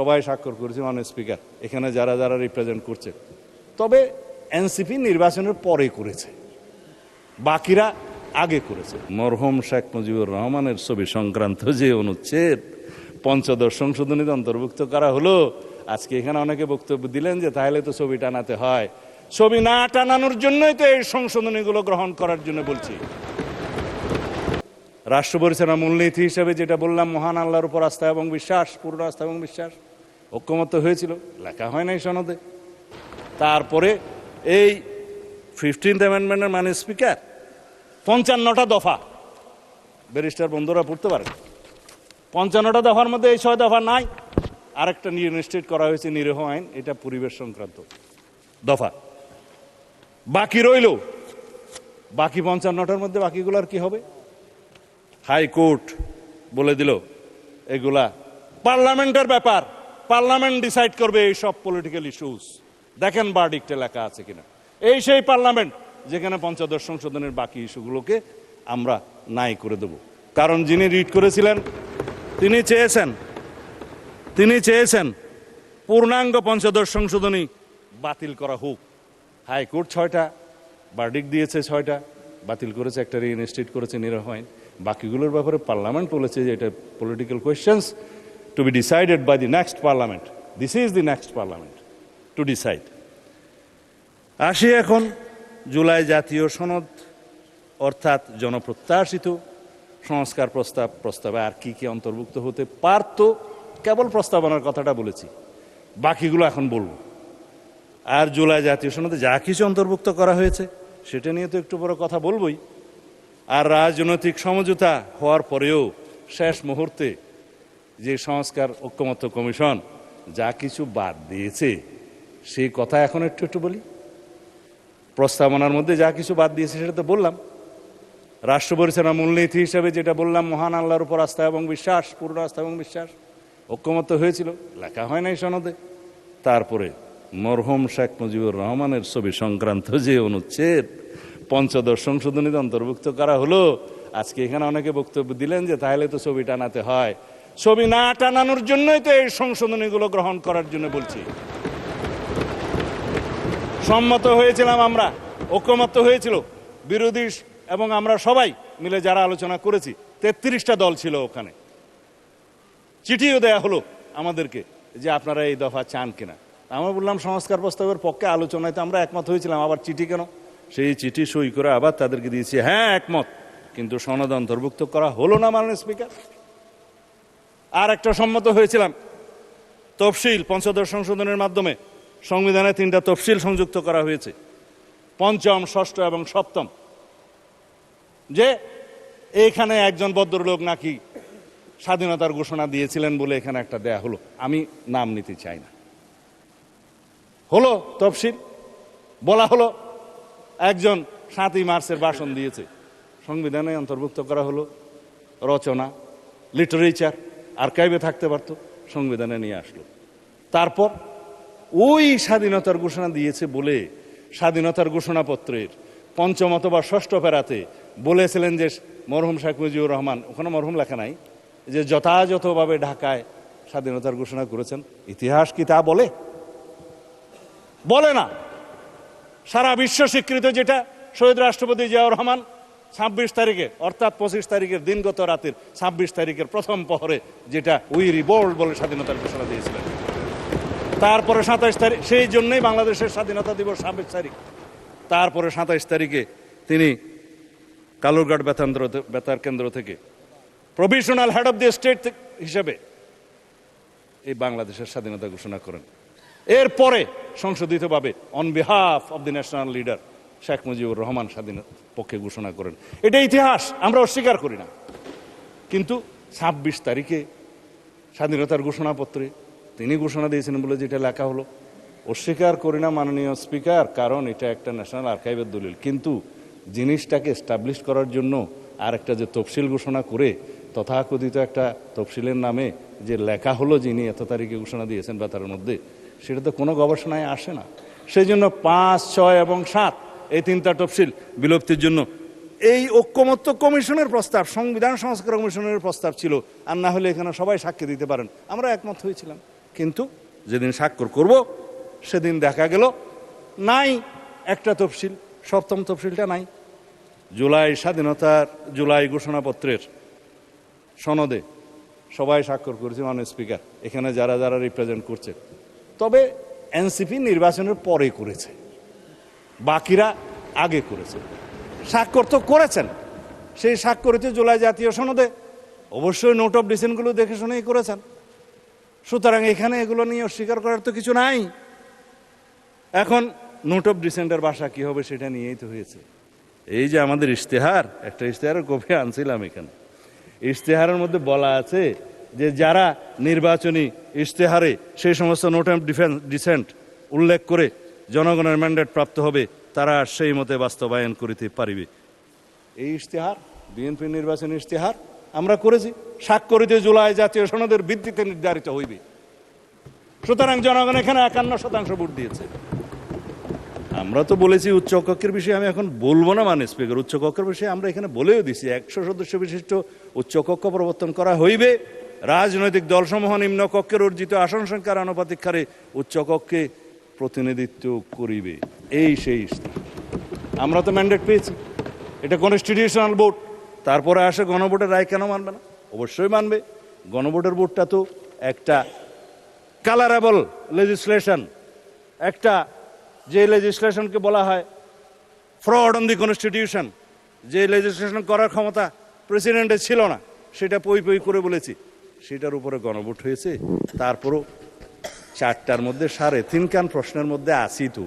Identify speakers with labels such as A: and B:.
A: সবাই স্বাক্ষর করেছে মাননীয় স্পিকার, এখানে যারা যারা রিপ্রেজেন্ট করছে। তবে এনসিপি নির্বাচনের পরে করেছে, বাকিরা আগে করেছে। মরহুম শেখ মুজিবুর রহমানের ছবি সংক্রান্ত যে অনুচ্ছেদ পঞ্চদশ সংশোধনীতে অন্তর্ভুক্ত করা হলো, আজকে এখানে অনেকে বক্তব্য দিলেন যে তাহলে তো ছবি টানাতে হয়। ছবি না টানানোর জন্যই তো এই সংশোধনীগুলো গ্রহণ করার জন্য বলছি। রাষ্ট্র পরিচালনার মূলনীতি হিসেবে যেটা বললাম, মহান আল্লাহর উপর আস্থা এবং বিশ্বাস, পূর্ণ আস্থা এবং বিশ্বাস, ঐক্যমত্য হয়েছিল, লেখা হয় নাই সনদে। তারপরে এই 15th অ্যামেন্ডমেন্টের মানে স্পিকার 55টা দফা, ব্যারিস্টার বন্ধুরা পড়তে পারে, 55টা দফার মধ্যে এই 6 দফা নাই। আরেকটা নিশ্চিত করা হয়েছে নিরীহ আইন, এটা পরিবেশ সংক্রান্ত দফা। বাকি রইল, বাকি 55টার মধ্যে বাকিগুলার কি হবে? হাইকোর্ট বলে দিল এগুলা পার্লামেন্টের ব্যাপার, পার্লামেন্ট ডিসাইড করবে এই সব পলিটিক্যাল ইস্যুস। দেখেন ভার্ডিক্টে লেখা আছে কিনা। এই সেই পার্লামেন্ট যেখানে পঞ্চদশ সংশোধনের বাকি ইস্যুগুলোকে আমরা নাই করে দেব। কারণ যিনি রিড করেছিলেন তিনি চেয়েছেন পূর্ণাঙ্গ পঞ্চদশ সংশোধনী বাতিল করা হোক। হাইকোর্ট 6টা ভার্ডিক্ট দিয়েছে, 6টা বাতিল করেছে, একটা রিইনস্টেট করেছে নিরীহ আইন। বাকিগুলোর ব্যাপারে পার্লামেন্ট বলেছে যে এটা political questions to be decided by the next parliament. This is the next parliament to decide. আসি এখন জুলাই জাতীয় সনদ, অর্থাৎ জনপ্রত্যাশিত সংস্কার প্রস্তাবে আর কি কি অন্তর্ভুক্ত হতে পারত। কেবল প্রস্তাবনার কথাটা বলেছি, বাকিগুলো এখন বলবো। আর জুলাই জাতীয় সনদে যা কিছু অন্তর্ভুক্ত করা হয়েছে সেটা নিয়ে তো একটু বড় কথা বলবই। আর রাজনৈতিক সমঝোতা হওয়ার পরেও শেষ মুহূর্তে যে সংস্কার ঐক্যমত্য কমিশন যা কিছু বাদ দিয়েছে সেই কথা এখন একটু বলি। প্রস্তাবনার মধ্যে যা কিছু বাদ দিয়েছে সেটা তো বললাম। রাষ্ট্র পরিচালনার মূলনীতি হিসেবে যেটা বললাম, মহান আল্লাহর উপর আস্থা এবং বিশ্বাস, পূর্ণ আস্থা এবং বিশ্বাস, ঐক্যমত্য হয়েছিল, লেখা হয় নাই সনদে। তারপরে মরহুম শেখ মুজিবুর রহমানের ছবি সংক্রান্ত যে অনুচ্ছেদ পঞ্চদশ সংশোধনীতে অন্তর্ভুক্ত করা হলো, আজকে এখানে অনেকে বক্তব্য দিলেন যে তাহলে তো ছবি টানাতে হয়। ছবি না টানানোর জন্যই তো এই সংশোধনীগুলো গ্রহণ করার জন্য বলছি। সম্মত হয়েছিলাম আমরা, ঐক্যমত্য হয়েছিল, বিরোধী এবং আমরা সবাই মিলে যারা আলোচনা করেছি, 33টা দল ছিল ওখানে। চিঠিও দেয়া হলো আমাদেরকে যে আপনারা এই দফা চান কিনা। আমরা বললাম সংস্কার প্রস্তাবের পক্ষে, আলোচনায় তো আমরা একমত হয়েছিলাম, আবার চিঠি কেন? সেই চিঠি সই করে আবার তাদেরকে দিয়েছি, হ্যাঁ একমত, কিন্তু সনদ অন্তর্ভুক্ত করা হলো না মাননীয় স্পিকার। আর একটা সম্মত হয়েছিলাম তফসিল, পঞ্চদশ সংশোধনের মাধ্যমে সংবিধানে 3টা তফসিল সংযুক্ত করা হয়েছে, 5ম, 6ষ্ঠ এবং 7ম। যে এইখানে একজন ভদ্রলোক নাকি স্বাধীনতার ঘোষণা দিয়েছিলেন বলে এখানে একটা দেয়া হলো, আমি নাম নিতে চাই না। হলো তফসিল, বলা হলো একজন 7ই মার্চের ভাষণ দিয়েছে, সংবিধানে অন্তর্ভুক্ত করা হলো। রচনা, লিটারেচার আর্কাইভে থাকতে পারতো, সংবিধানে নিয়ে আসলো। তারপর ওই স্বাধীনতার ঘোষণা দিয়েছে বলে স্বাধীনতার ঘোষণাপত্রের 5ম অথবা 6ষ্ঠ প্যারাতে বলেছিলেন যে মরহুম শেখ মুজিবুর রহমান, ওখানে মরহুম লেখা নাই, যে যথাযথভাবে ঢাকায় স্বাধীনতার ঘোষণা করেছেন। ইতিহাস কি তা বলে? বলে না। সারা বিশ্ব স্বীকৃত যেটা শহীদ রাষ্ট্রপতি জিয়াউর রহমান 26 তারিখে, অর্থাৎ 25 তারিখের দিনগত রাতের 26 তারিখের প্রথম প্রহরে যেটা উই রিভোল্ট বলে স্বাধীনতার ঘোষণা দিয়েছিলেন। তারপরে 27 তারিখ, সেই জন্যই বাংলাদেশের স্বাধীনতা দিবস 26 তারিখ। তারপরে 27 তারিখে তিনি কালুরঘাট বেতার কেন্দ্র থেকে provisional head of the state হিসেবে এই বাংলাদেশের স্বাধীনতা ঘোষণা করেন। এরপরে সংশোধিতভাবে on behalf of the national leader Sheikh Mujibur Rahman স্বাধীনতার পক্ষে ঘোষণা করেন। এটা ইতিহাস, আমরা অস্বীকার করি না। কিন্তু 26 তারিখে স্বাধীনতার ঘোষণাপত্রে তিনি ঘোষণা দিয়েছিলেন বলে যেটা লেখা হলো, অস্বীকার করি না মাননীয় স্পিকার, কারণ এটা একটা ন্যাশনাল আর্কাইভের দলিল। কিন্তু জিনিসটাকে এস্টাবলিশ করার জন্য আর একটা যে তফসিল ঘোষণা করে তথাকথিত একটা তফসিলের নামে যে লেখা হলো যিনি এত তারিখে ঘোষণা দিয়েছেন বেতারের মধ্যে, সেটা তো কোনো গবেষণায় আসে না। সেই জন্য 5, 6 এবং 7 এই 3টা তফসিল বিলুপ্তির জন্য এই ঐক্যমত্য কমিশনের প্রস্তাব, সংবিধান সংস্কার কমিশনের প্রস্তাব ছিল। আর না হলে এখানে সবাই সাক্ষী দিতে পারেন, আমরা একমত হয়েছিলাম। কিন্তু যেদিন স্বাক্ষর করব সেদিন দেখা গেল নাই একটা তফসিল, সপ্তম তফসিলটা নাই। জুলাই ঘোষণাপত্রের সনদে সবাই স্বাক্ষর করেছে, মাননীয় স্পিকার, এখানে যারা যারা রিপ্রেজেন্ট করছে। তবে এনসিপি নির্বাচনের পরে করেছে, বাকিরা আগে করেছে। স্বাক্ষর তো করেছেন, সেই স্বাক্ষরিত জুলাই জাতীয় সনদে অবশ্যই নোট অফ ডিসেন্টগুলো দেখে শুনেই করেছেন। সুতরাং এখানে এগুলো নিয়ে অস্বীকার করার তো কিছু নাই। এখন নোট অফ ডিসেন্টের ভাষা কি হবে সেটা নিয়েই তো হয়েছে। এই যে আমাদের ইশতেহার, একটা ইশতেহারের কপি আনছিলাম এখানে, ইশতেহারের মধ্যে বলা আছে যে যারা নির্বাচনী ইশতেহারে সেই সমস্ত নোট অফ ডিসেন্ট উল্লেখ করে জনগণের ম্যান্ডেট প্রাপ্ত হবে তারা সেই মতে বাস্তবায়ন করিতে পারিবে। এই ইশতেহার বিএনপির নির্বাচনী ইশতেহার আমরা করেছি, স্বাক্ষরিত জুলাই জাতীয় সনদের ভিত্তিতে নির্ধারিত হইবে। সুতরাং জনগণ এখানে 51% ভোট দিয়েছে। আমরা তো বলেছি উচ্চকক্ষের বিষয়ে আমি এখন বলবো না, মানে স্পিকার, উচ্চকক্ষের বিষয়ে আমরা এখানে বলেও দিছি 100 সদস্য বিশিষ্ট উচ্চকক্ষ প্রবর্তন করা হইবে। রাজনৈতিক দলসমূহ নিম্ন কক্ষের অর্জিত আসন সংখ্যার আনুপাতিক হারে উচ্চকক্ষে প্রতিনিধিত্ব করিবে। এই সেই ইশতেহার। আমরা তো ম্যান্ডেট পেয়েছি, এটা কনস্টিটিউশনাল ভোট। তারপরে আসে গণভোটের রায়, কেন মানবে না? অবশ্যই মানবে। গণভোটের ভোটটা তো একটা কালারেবল লেজিসলেশন, একটা যে লেজিসলেশনকে বলা হয় ফ্রড অন দি কনস্টিটিউশন, যে লেজিসলেশন করার ক্ষমতা প্রেসিডেন্টের ছিল না, সেটা পই পই করে বলেছি, সেটার উপরে গণভোট হয়েছে। তারপরও 4টার মধ্যে 3.5 প্রশ্নের মধ্যে আসি তো